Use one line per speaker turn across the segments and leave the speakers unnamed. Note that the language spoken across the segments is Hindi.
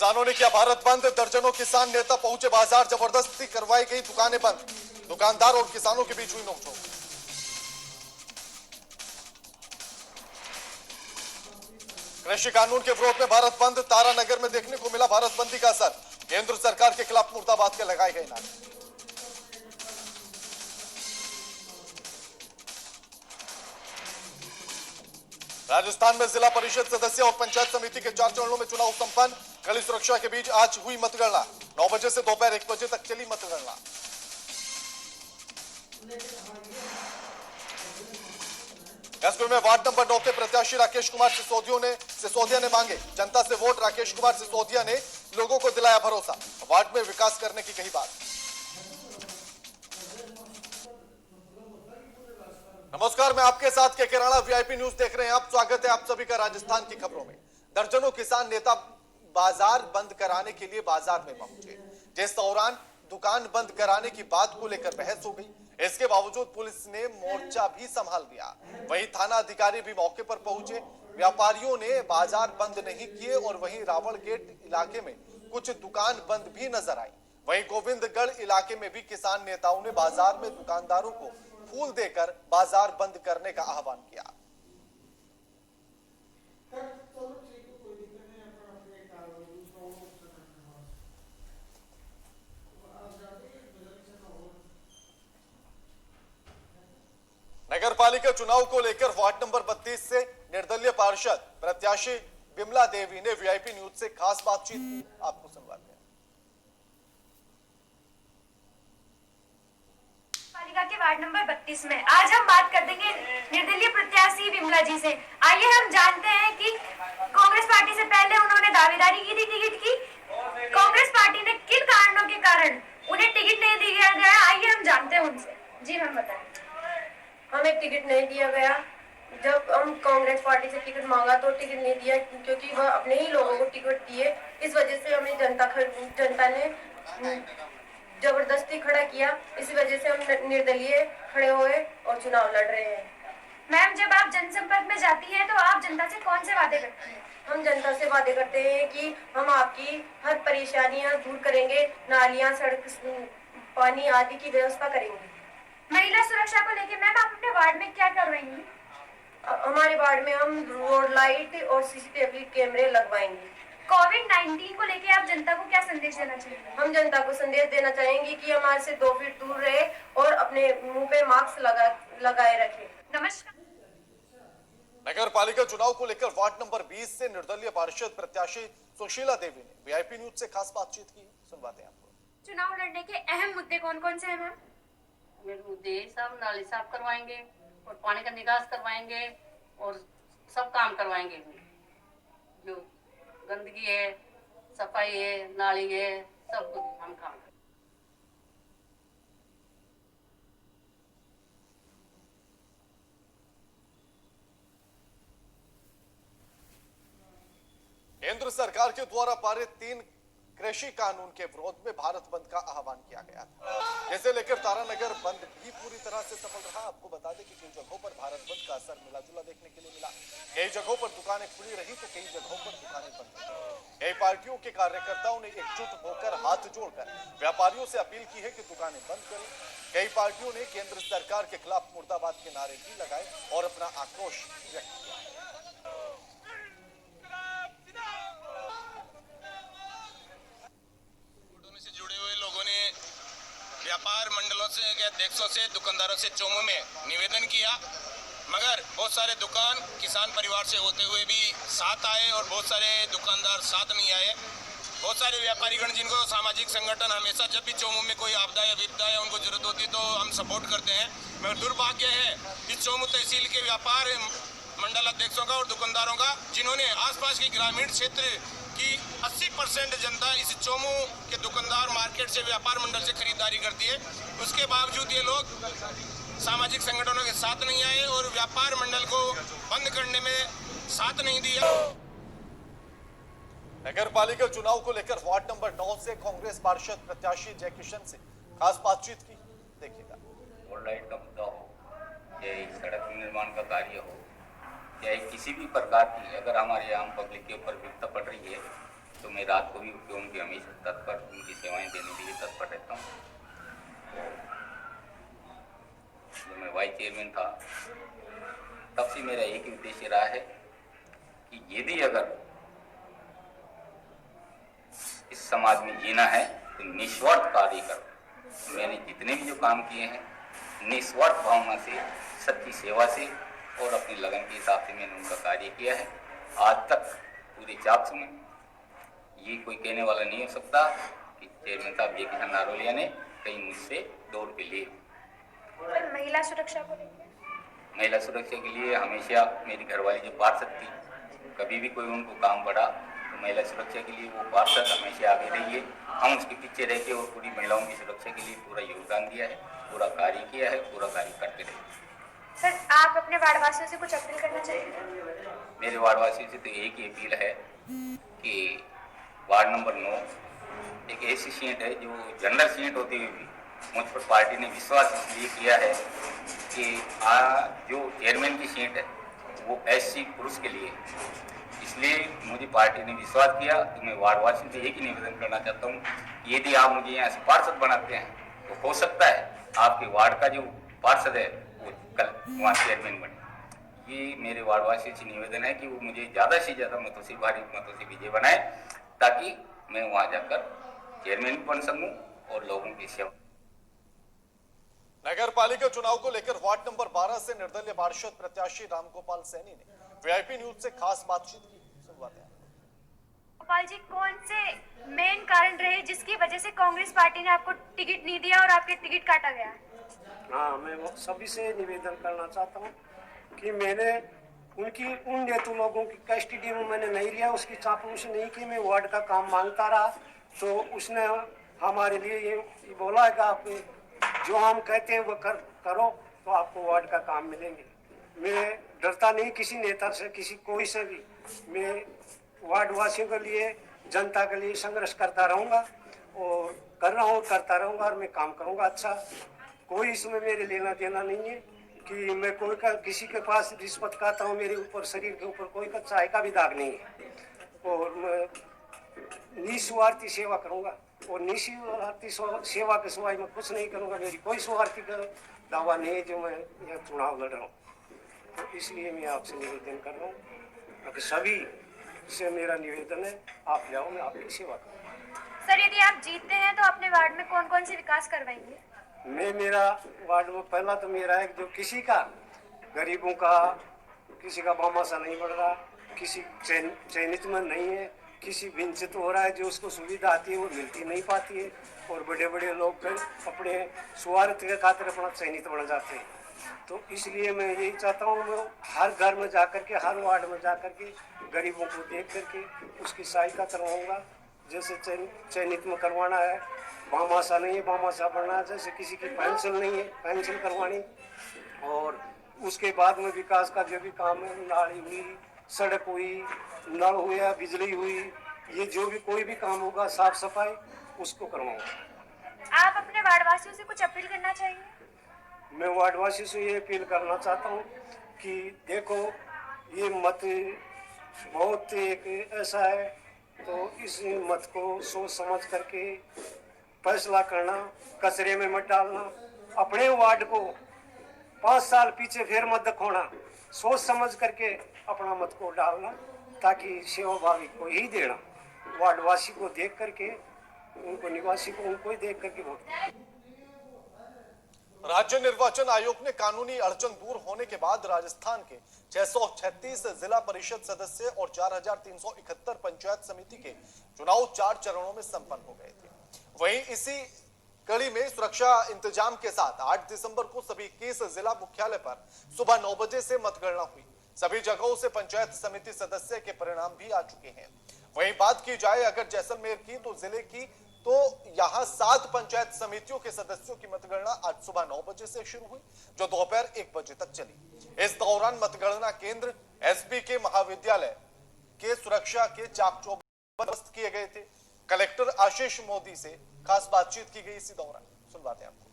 किसानों ने किया भारत बंद। दर्जनों किसान नेता पहुंचे बाजार। जबरदस्ती करवाई गई दुकानें बंद। दुकानदार और किसानों के बीच हुई नोकझोंक। कृषि कानून के विरोध में भारत बंद। तारानगर में देखने को मिला भारत बंदी का असर। केंद्र सरकार के खिलाफ मुर्दाबाद के लगाए गए नारे। राजस्थान में जिला परिषद सदस्य और पंचायत समिति के 4 चरणों में चुनाव संपन्न। कड़ी सुरक्षा के बीच आज हुई मतगणना। 9 बजे से दोपहर 1 बजे तक चली मतगणना। कैसपुर में वार्ड नंबर 9 के प्रत्याशी राकेश कुमार सिसोदिया ने मांगे जनता से वोट। राकेश कुमार सिसोदिया ने लोगों को दिलाया भरोसा। वार्ड में विकास करने की कही बात। नमस्कार, मैं आपके साथ के किराना वीआईपी न्यूज देख रहे हैं आप। स्वागत है आप सभी का राजस्थान की खबरों में। दर्जनों किसान नेता बाजार बंद कराने के लिए बाजार में पहुंचे, जिस दौरान दुकान बंद कराने की बात को लेकर बहस हो गई। इसके बावजूद पुलिस ने मोर्चा भी संभाल दिया। वहीं थाना अधिकारी भी मौके पर पहुंचे। व्यापारियों ने बाजार बंद नहीं किए और वहीं रावण गेट इलाके में कुछ दुकान बंद भी नजर आई। वहीं गोविंदगढ़ इलाके में भी किसान नेताओं ने बाजार में दुकानदारों को फूल देकर बाजार बंद करने का आह्वान किया। नगर पालिका चुनाव को लेकर वार्ड नंबर 32 से निर्दलीय पार्षद प्रत्याशी विमला देवी ने वीआईपी न्यूज से खास बातचीत की। आपको सुनवाते हैं।
पालिका के वार्ड नंबर 32 में आज हम बात कर देंगे निर्दलीय प्रत्याशी विमला जी से। आइए हम जानते हैं कि कांग्रेस पार्टी से पहले उन्होंने दावेदारी की थी टिकट की। कांग्रेस पार्टी ने किन कारणों के कारण उन्हें टिकट नहीं दिया गया, आइए हम जानते हैं उनसे। जी मैम बताएं।
हमें टिकट नहीं दिया गया। जब हम कांग्रेस पार्टी से टिकट मांगा तो टिकट नहीं दिया, क्योंकि वह अपने ही लोगों को टिकट दिए। इस वजह से हमें जनता ने जबरदस्ती खड़ा किया। इस वजह से हम निर्दलीय खड़े हुए और चुनाव लड़ रहे हैं।
मैम, जब आप जनसंपर्क में जाती हैं तो आप जनता से कौन से वादे करती हैं?
हम जनता से वादे करते हैं कि हम आपकी हर परेशानियां दूर करेंगे, नालियां, सड़क, पानी आदि की व्यवस्था करेंगे।
महिला सुरक्षा को लेकर मैम आप अपने वार्ड में क्या कर रही हैं?
हमारे वार्ड में हम रोड लाइट और सीसीटीवी कैमरे लगवाएंगे।
कोविड-19 को लेकर आप जनता को क्या संदेश देना चाहिए?
हम जनता को संदेश देना चाहेंगे कि हमारे से 2 फीट दूर रहे और अपने मुंह पे मास्क लगाए रखे।
नमस्कार।
नगर पालिका चुनाव को लेकर वार्ड नंबर 20 से निर्दलीय पार्षद प्रत्याशी सुशीला देवी ने वीआईपी न्यूज से खास बातचीत की। सुनवाते हैं आपको।
चुनाव लड़ने के अहम मुद्दे कौन कौन से हैं मैम?
मुद्दे सब नाली साफ करवाएंगे और पानी का निकास करवाएंगे और सब काम करवाएंगे। जो गंदगी है, सफाई है, नाली है, सब कुछ हम काम करेंगे।
केंद्र सरकार के द्वारा पारित 3 कृषि कानून के विरोध में भारत बंद का आह्वान किया गया था, जिसे लेकर तारानगर बंद भी पूरी तरह से सफल रहा। आपको बता दें कि कई जगहों पर भारत बंद का असर मिला जुला देखने के लिए मिला। कई जगहों पर दुकानें खुली रही तो कई जगहों पर दुकानें बंद रही। कई पार्टियों के कार्यकर्ताओं ने एकजुट होकर हाथ जोड़कर व्यापारियों से अपील की है कि दुकानें बंद करें। कई पार्टियों ने केंद्र सरकार के खिलाफ मुर्दाबाद के नारे भी लगाए और अपना आक्रोश व्यक्त किया।
व्यापार मंडलों से के अध्यक्षों से दुकानदारों से चौमू में निवेदन किया, मगर बहुत सारे दुकान किसान परिवार से होते हुए भी साथ आए और बहुत सारे दुकानदार साथ नहीं आए। बहुत सारे व्यापारीगण जिनको सामाजिक संगठन हमेशा जब भी चौमू में कोई आपदा या विपदा या उनको जरूरत होती है तो हम सपोर्ट करते हैं, मगर दुर्भाग्य है कि चौमू तहसील के व्यापार मंडल अध्यक्षों का और दुकानदारों का, जिन्होंने आसपास के ग्रामीण क्षेत्र की 80% जनता इस चौमू के दुकानदार मार्केट से व्यापार मंडल से खरीदारी करती है, उसके बावजूद ये लोग सामाजिक संगठनों के साथ नहीं आए और व्यापार मंडल को बंद करने में साथ नहीं दिया।
नगर पालिका चुनाव को लेकर वार्ड नंबर 9 से कांग्रेस पार्षद प्रत्याशी जय किशन से खास बातचीत की। देखिएगा।
रोड लाइट का मुद्दा हो, चाहे सड़क निर्माण का कार्य हो, चाहे किसी भी प्रकार की अगर हमारे आम पब्लिक के ऊपर विपदा पड़ रही है तो मैं रात को भी उठ के उनकी हमेशा तत्पर उनकी सेवाएं देने के लिए तत्पर रहता हूँ। जब मैं वाइस चेयरमैन था तब से मेरा एक ही उद्देश्य रहा है कि यदि अगर इस समाज में जीना है तो निस्वार्थ कार्य करो। मैंने जितने भी जो काम किए हैं निस्वार्थ भावना से, सच्ची सेवा से और अपनी लगन के हिसाब से मैंने उनका कार्य किया है। आज तक पूरे 400 में ये कोई कहने वाला नहीं हो सकता कि चेयरमैन साहब जय किशन नारोलिया ने कहीं मुझसे दौड़ के लिए।
सर, महिला सुरक्षा को लेकर
महिला सुरक्षा के लिए हमेशा मेरी घरवाली जो पार्षद थी, कभी भी कोई उनको काम पड़ा तो महिला सुरक्षा के लिए वो पार्षद हमेशा आगे रही है। हम उसके पीछे रह के और पूरी महिलाओं की सुरक्षा के लिए पूरा योगदान दिया है, पूरा कार्य किया है, पूरा कार्य करते रहे।
सर, आप अपने वार्डवासियों से कुछ अपील करना चाहेंगे?
मेरे वार्डवासियों से तो एक ही अपील है कि वार्ड नंबर 9 एक ऐसी सीट है जो जनरल सीट होती हुई भी मुझ पर पार्टी ने विश्वास इसलिए किया है कि जो चेयरमैन की सीट है वो एससी पुरुष के लिए, इसलिए मुझे पार्टी ने विश्वास किया। तो मैं वार्डवासियों से एक ही निवेदन करना चाहता हूँ, यदि आप मुझे यहाँ से पार्षद बनाते हैं तो हो सकता है आपके वार्ड का जो पार्षद है वो कल वहाँ चेयरमैन बने। ये मेरे वार्डवासियों से निवेदन है कि वो मुझे ज़्यादा से ज़्यादा मतों से, भारी मतों से विजय बनाए ताकि मैं वहाँ जाकर चेयरमैन बन सकूँ और लोगों की सेवा।
नगर पालिका चुनाव को लेकर वार्ड नंबर 12 से निर्दलीय पार्षद प्रत्याशी रामगोपाल सैनी ने वीआईपी न्यूज से खास बातचीत की। सुनवाते हैं।
गोपाल जी, कौन से मेन कारण रहे जिसकी वजह से कांग्रेस पार्टी ने आपको टिकट नहीं दिया और आपके टिकट काटा गया?
हाँ, मैं वो सभी से निवेदन करना चाहता हूँ कि मैंने उन नेता लोगों की कस्टडी में मैंने नहीं लिया, उसकी चापलूसी नहीं की। मैं वार्ड का काम मांगता रहा तो उसने हमारे लिए ये बोला है कि आप जो हम कहते हैं वो करो तो आपको वार्ड का काम मिलेंगे। मैं डरता नहीं किसी नेता से, किसी कोई से भी। मैं वार्ड वासियों के लिए, जनता के लिए संघर्ष करता रहूँगा और कर रहा हूँ, करता रहूँगा और मैं काम करूँगा। अच्छा, कोई इसमें मेरे लेना देना नहीं है कि मैं किसी के पास रिश्वत खाता हूँ। मेरे ऊपर, शरीर के ऊपर कोई चाय का भी दाग नहीं है और मैं निस्वार्थी सेवा करूँगा और निस्वार्थी सेवा के सिवाय मैं कुछ नहीं करूँगा। मेरी कोई स्वार्थी का दावा नहीं है जो मैं यह चुनाव लड़ रहा हूँ। तो इसलिए मैं आपसे निवेदन कर रहा हूँ कि सभी से मेरा निवेदन है, आप जाओ, मैं आपकी सेवा करूँ।
सर, यदि आप जीतते हैं तो अपने वार्ड में कौन कौन से विकास करवाएंगे?
मेरा वार्ड में पहला तो मेरा है जो किसी का, गरीबों का, किसी का बामासा नहीं बढ़ रहा, किसी चयनित में नहीं है, किसी वंचित हो रहा है, जो उसको सुविधा आती है वो मिलती नहीं पाती है और बड़े बड़े लोग अपने स्वार्थ के खातिर अपना चयनित बन जाते हैं। तो इसलिए मैं यही चाहता हूँ, मैं हर घर में जा करके, हर वार्ड में जा करके गरीबों को देख करके उसकी सहायता करवाऊँगा। जैसे चयनित में करवाना है, बामासा नहीं है, बामासा बढ़ना, जैसे किसी की पेंशन नहीं है, पेंशन करवानी। और उसके बाद में विकास का जो भी काम है, नाली हुई, सड़क हुई, नल हुआ, बिजली हुई, ये जो भी कोई भी काम होगा, साफ सफाई, उसको करवाऊंगा।
आप अपने वार्डवासियों से कुछ अपील करना चाहेंगे?
मैं वार्डवासियों से ये अपील करना चाहता हूँ कि देखो, ये मत बहुत एक ऐसा है, तो इस मत को सोच समझ करके फैसला करना, कचरे में मत डालना। अपने वार्ड को 5 साल पीछे फिर मत खोना, सोच समझ करके अपना मत को डालना ताकि सेवा भावी को ही देना। वार्डवासी को देख करके, उनको निवासी को उनको ही देख करके वोट।
राज्य निर्वाचन आयोग ने कानूनी अड़चन दूर होने के बाद राजस्थान के 636 जिला परिषद सदस्य और 4371 पंचायत समिति के चुनाव 4 चरणों में संपन्न हो गए थे। वहीं इसी कड़ी में सुरक्षा इंतजाम के साथ 8 दिसंबर को सभी 21 जिला मुख्यालय पर सुबह 9 बजे से मतगणना हुई। सभी जगहों से पंचायत समिति सदस्य के परिणाम भी आ चुके हैं। वहीं बात की जाए अगर जैसलमेर की, तो जिले की, तो यहां 7 पंचायत समितियों के सदस्यों की मतगणना आज सुबह 9 बजे से शुरू हुई, जो दोपहर 1 बजे तक चली। इस दौरान मतगणना केंद्र, एसबी के महाविद्यालय के सुरक्षा के चाक चौबंद किए गए थे। कलेक्टर आशीष मोदी से खास बातचीत की गई इसी दौरान, सुनवाते हैं आपको।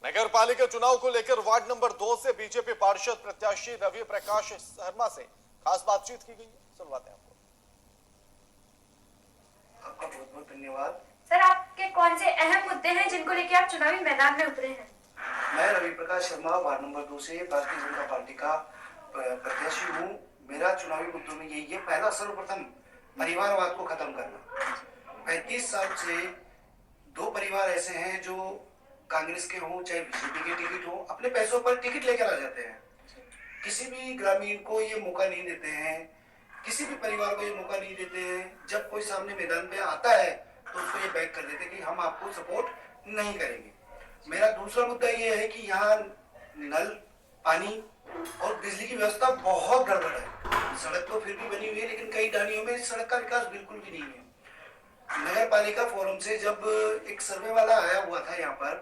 नगर पालिका चुनाव को लेकर वार्ड नंबर 2 से बीजेपी पार्षद प्रत्याशी रवि प्रकाश शर्मा से खास बातचीत की गई है। सुनवाते हैं
आपका बहुत बहुत धन्यवाद।
सर, आपके कौन से अहम मुद्दे हैं जिनको लेकर आप चुनावी मैदान में उतरे हैं?
मैं रवि प्रकाश शर्मा वार्ड नंबर 2 से भारतीय जनता पार्टी का प्रत्याशी हूँ। मेरा चुनावी मुद्दों में यही है, पहला सर्वप्रथम परिवारवाद को खत्म करना। 35 साल से दो परिवार ऐसे हैं जो कांग्रेस के हों चाहे बीजेपी के टिकट हो, अपने पैसों पर टिकट लेकर आ जाते हैं। किसी भी ग्रामीण को ये मौका नहीं देते हैं, किसी भी परिवार को ये मौका नहीं देते हैं। जब कोई सामने मैदान पे आता है तो उसको ये बैक कर देते हैं कि हम आपको सपोर्ट नहीं करेंगे। मेरा दूसरा मुद्दा ये है कि यहाँ नल, पानी और बिजली की व्यवस्था बहुत गड़बड़ है। सड़क तो फिर भी बनी हुई है, लेकिन कई डालियों में सड़क का विकास बिल्कुल भी नहीं है। नगर पालिका फोरम से जब एक सर्वे वाला आया हुआ था यहाँ पर,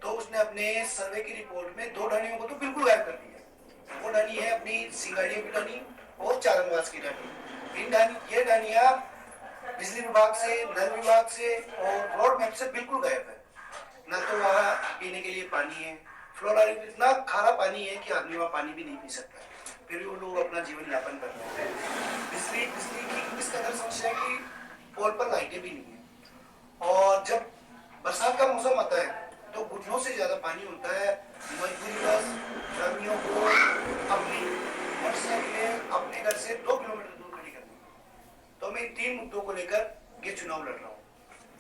तो उसने अपने सर्वे की रिपोर्ट में 2 ढानियों को तो बिल्कुल गायब कर दिया। वो ढानी है अपनी सिंगाड़ियों की ढानी और चारणवास की ढानी। ये ढानियाँ बिजली विभाग से, नल विभाग से और रोड मैप से बिल्कुल गायब है। न तो वहाँ पीने के लिए पानी है, फ्लोराइड इतना खारा पानी है कि आदमी वहाँ पानी भी नहीं पी सकता, फिर भी वो लोग अपना जीवन यापन कर रहे हैं। बिजली की इस कदर समस्या है कि पोल पर लाइटें भी नहीं है, और जब बरसात का मौसम आता है तो घुटनों से ज्यादा पानी होता है। मजबूरीवश ग्रामीणों को अपनी मोटरसाइकिलें अपने घर से 2 किलोमीटर दूर खड़ी करनी है। तो मैं इन 3 मुद्दों को लेकर ये चुनाव लड़ रहा हूँ।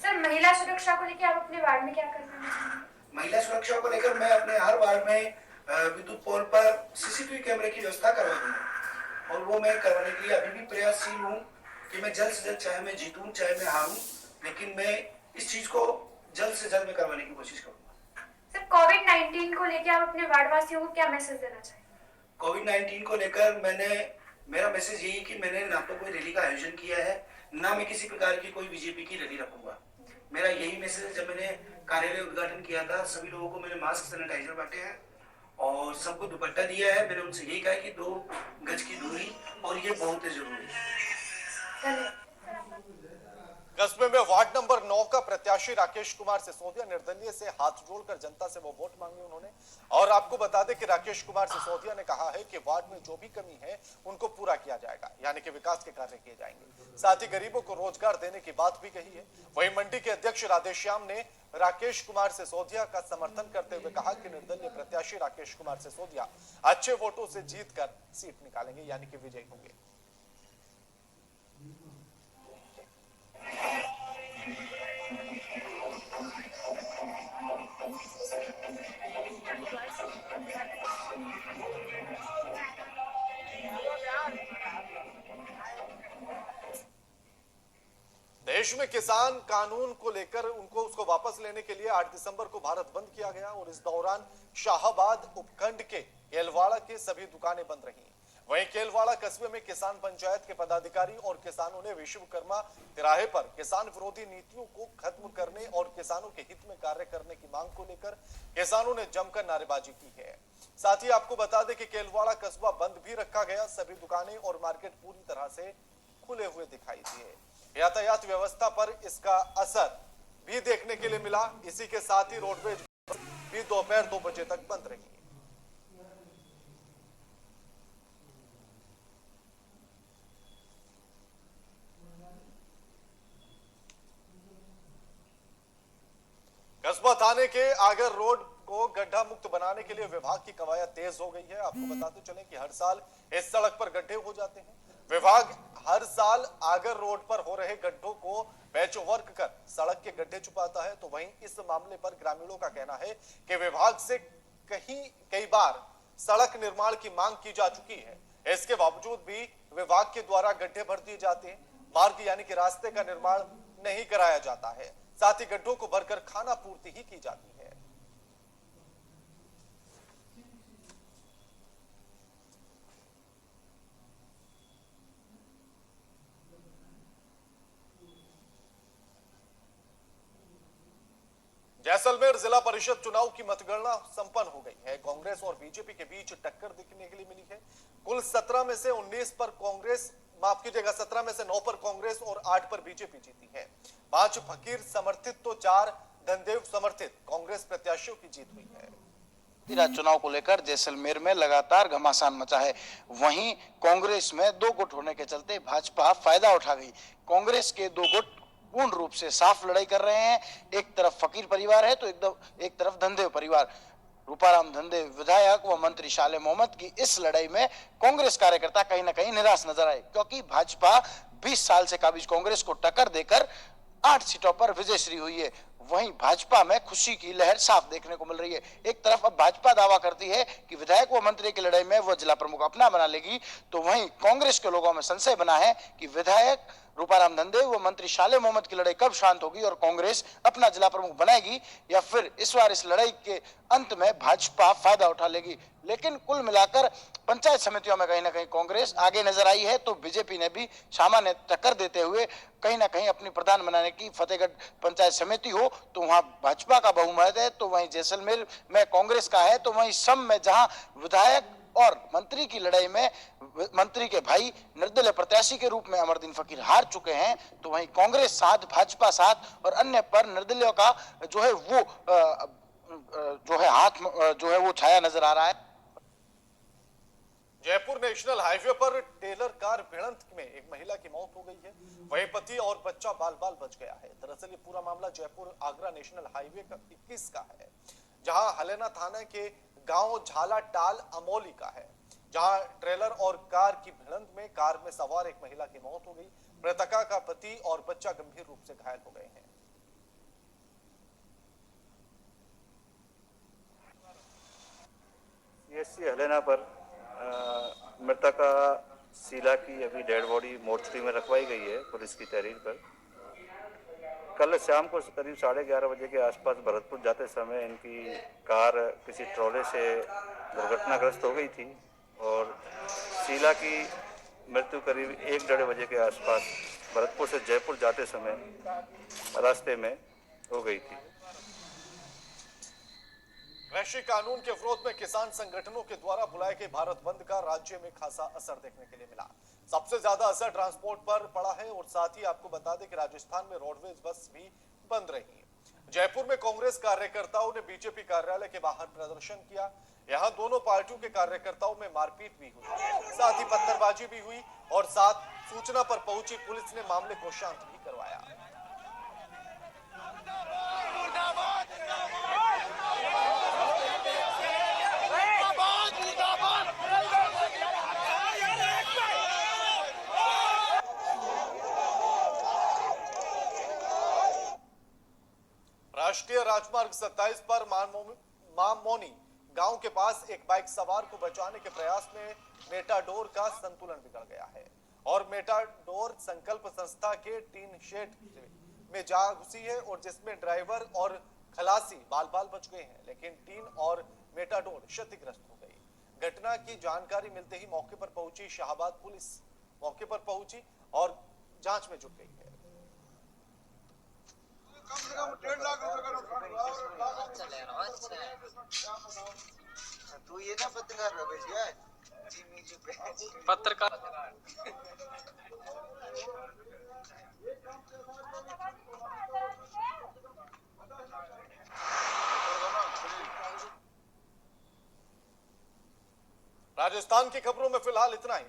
सर, महिला सुरक्षा को लेकर आप अपने वार्ड में क्या कर रहे हैं?
महिला सुरक्षा को लेकर मैं अपने हर वार्ड में विद्युत पोल पर सीसीटीवी कैमरे की व्यवस्था करवा दूंगा, और वो मैं करवाने के लिए अभी भी प्रयासशील हूँ कि मैं जल्द से जल्द, चाहे मैं जीतूं चाहे मैं हारूं, लेकिन मैं इस चीज को जल्द से जल्द में करवाने की कोशिश करूंगा।
सर, कोविड-19 को लेकर आप अपने वार्ड वासियों को क्या मैसेज देना चाहेंगे?
कोविड-19 को लेकर मेरा मैसेज यही कि मैंने ना तो कोई रैली का आयोजन किया है, ना मैं किसी प्रकार की कोई बीजेपी की रैली रखूंगा। मेरा यही मैसेज, जब मैंने कार्यालय उद्घाटन किया था, सभी लोगों को मैंने मास्क, सैनिटाइजर बांटे हैं और सबको दुपट्टा दिया है। मैंने उनसे यही कहा कि 2 गज की दूरी, और ये बहुत ही जरूरी है।
कस्बे में वार्ड नंबर 9 का प्रत्याशी राकेश कुमार सिसोदिया निर्दलीय से हाथ जोड़कर जनता से वो वोट मांगे उन्होंने। और आपको बता दें कि राकेश कुमार सिसोदिया ने कहा है कि वार्ड में जो भी कमी है उनको पूरा किया जाएगा, यानी कि विकास के कार्य किए जाएंगे। साथ ही गरीबों को रोजगार देने की बात भी कही है। वहीं मंडी के अध्यक्ष राधेश्याम ने राकेश कुमार सिसोदिया का समर्थन करते हुए कहा कि निर्दलीय प्रत्याशी राकेश कुमार सिसोदिया अच्छे वोटों से जीतकर सीट निकालेंगे, यानी कि विजयी होंगे। देश में किसान कानून को लेकर उसको वापस लेने के लिए 8 दिसंबर को भारत बंद किया गया, और इस दौरान शाहबाद उपखंड के केलवाड़ा के सभी दुकानें बंद रही। वहीं केलवाड़ा कस्बे में किसान पंचायत के पदाधिकारी और किसानों ने विश्वकर्मा तिराहे पर किसान विरोधी नीतियों को खत्म करने और किसानों के हित में कार्य करने की मांग को लेकर किसानों ने जमकर नारेबाजी की है। साथ ही आपको बता दें कि केलवाड़ा कस्बा बंद भी रखा गया। सभी दुकानें और मार्केट पूरी तरह से खुले हुए दिखाई दिए। यातायात व्यवस्था पर इसका असर भी देखने के लिए मिला। इसी के साथ ही रोडवेज भी दोपहर 2 बजे तक बंद रही। कस्बा थाने के आगर रोड को गड्ढा मुक्त बनाने के लिए विभाग की कवायद तेज हो गई है। आपको बताते चलें कि हर साल इस सड़क पर गड्ढे हो जाते हैं। विभाग हर साल आगर रोड पर हो रहे गड्ढों को पैच वर्क कर सड़क के गड्ढे छुपाता है। तो वहीं इस मामले पर ग्रामीणों का कहना है कि विभाग से कई बार सड़क निर्माण की मांग की जा चुकी है, इसके बावजूद भी विभाग के द्वारा गड्ढे भर दिए जाते हैं। मार्ग यानी कि रास्ते का निर्माण नहीं कराया जाता है। साथ ही गड्ढों को भरकर खाना पूर्ति ही की जाती है। जैसलमेर जिला परिषद चुनाव की मतगणना संपन्न हो गई है। कांग्रेस और बीजेपी के बीच टक्कर दिखने के लिए मिली है। कुल 17 में से 19 पर कांग्रेस, माफ कीजिएगा 17 में से 9 पर कांग्रेस और 8 पर बीजेपी जीती है। 5 फकीर समर्थित तो 4 धनदेव समर्थित कांग्रेस प्रत्याशियों की जीत हुई है।
चुनाव को लेकर जैसलमेर में लगातार घमासान मचा है। वहीं कांग्रेस में दो गुट होने के चलते भाजपा फायदा उठा गई। कांग्रेस के दो गुट पूर्ण रूप से साफ लड़ाई कर रहे हैं। एक तरफ फकीर परिवार है तो एक तरफ धंधे परिवार। रूपाराम धंधे विधायक व मंत्री शाले मोहम्मद की इस लड़ाई में कांग्रेस कार्यकर्ता कहीं ना कहीं निराश नजर आए, क्योंकि भाजपा 20 साल से काबिज कांग्रेस को टक्कर देकर 8 सीटों पर विजयश्री हुई है। वहीं भाजपा में खुशी की लहर साफ देखने को मिल रही है। एक तरफ अब भाजपा दावा करती है कि विधायक व मंत्री की लड़ाई में वह जिला प्रमुख अपना बना लेगी, तो वहीं कांग्रेस के लोगों में संशय बना है कि विधायक रूपाराम धंधे व मंत्री शाले मोहम्मद की लड़ाई कब शांत होगी और कांग्रेस अपना जिला प्रमुख बनाएगी, या फिर इस बार इस लड़ाई के अंत में भाजपा फायदा उठा लेगी। लेकिन कुल मिलाकर पंचायत समितियों में कहीं ना कहीं कांग्रेस आगे नजर आई है, तो बीजेपी ने भी सामान्य टक्कर देते हुए कहीं ना कहीं अपनी प्रधान बनाने की फतेहगढ़ पंचायत समिति हो तो वहां भाजपा का बहुमत है, तो वहीं जैसलमेर में कांग्रेस का है, तो वहीं सम में जहां विधायक और मंत्री की लड़ाई में मंत्री के भाई निर्दलीय प्रत्याशी के रूप में अमरदीन फकीर हार चुके हैं, तो वहीं कांग्रेस साथ, भाजपा साथ और अन्य पर निर्दलीयों का जो है वो हाथ जो है वो छाया नजर आ रहा है।
जयपुर नेशनल हाईवे पर टेलर कार भिड़ंत में एक महिला की मौत हो गई है। वहीं पति और बच्चा बाल बाल बच गया है। दरअसल ये पूरा मामला जयपुर आगरा नेशनल हाईवे का 21 का है, जहां हलेना थाना के गांव झाला टाल अमोली का है, जहां ट्रेलर और कार की भिड़ंत में कार में सवार एक महिला की मौत हो गई। मृतका का पति और बच्चा गंभीर रूप से घायल हो गए हैं।
सीएससी हलेना पर मृतका शीला की अभी डेड बॉडी मोर्चरी में रखवाई गई है पुलिस की तहरीर पर। कल शाम को करीब 11:30 बजे के आसपास भरतपुर जाते समय इनकी कार किसी ट्रॉले से दुर्घटनाग्रस्त हो गई थी और शीला की मृत्यु करीब 1-1:30 बजे के आसपास भरतपुर से जयपुर जाते समय रास्ते में हो गई थी।
कृषि कानून के विरोध में किसान संगठनों के द्वारा बुलाए गए भारत बंद का राज्य में खासा असर देखने के लिए मिला। सबसे ज्यादा असर ट्रांसपोर्ट पर पड़ा है और साथ ही आपको बता दें कि राजस्थान में रोडवेज बस भी बंद रही। जयपुर में कांग्रेस कार्यकर्ताओं ने बीजेपी कार्यालय के बाहर प्रदर्शन किया। यहां दोनों पार्टियों के कार्यकर्ताओं में मारपीट भी हुई, साथ ही पत्थरबाजी भी हुई और साथ सूचना पर पहुंची पुलिस ने मामले को शांत भी करवाया। राष्ट्रीय राजमार्ग 27 पर मामोनी गांव के पास एक बाइक सवार को बचाने के प्रयास में मेटाडोर का संतुलन बिगड़ गया है और मेटाडोर संकल्प संस्था के टीन शेड में जा घुसी है और जिसमें ड्राइवर और खलासी बाल बाल बच गए हैं, लेकिन टीन और मेटाडोर क्षतिग्रस्त हो गई। घटना की जानकारी मिलते ही मौके पर पहुंची शाहबाद पुलिस मौके पर पहुंची और जांच में जुट गई है।
कम से कम 1.5 लाख रुपए का तू ये ना पत्रकार रमेश है पत्रकार
राजस्थान की खबरों में फिलहाल इतना ही।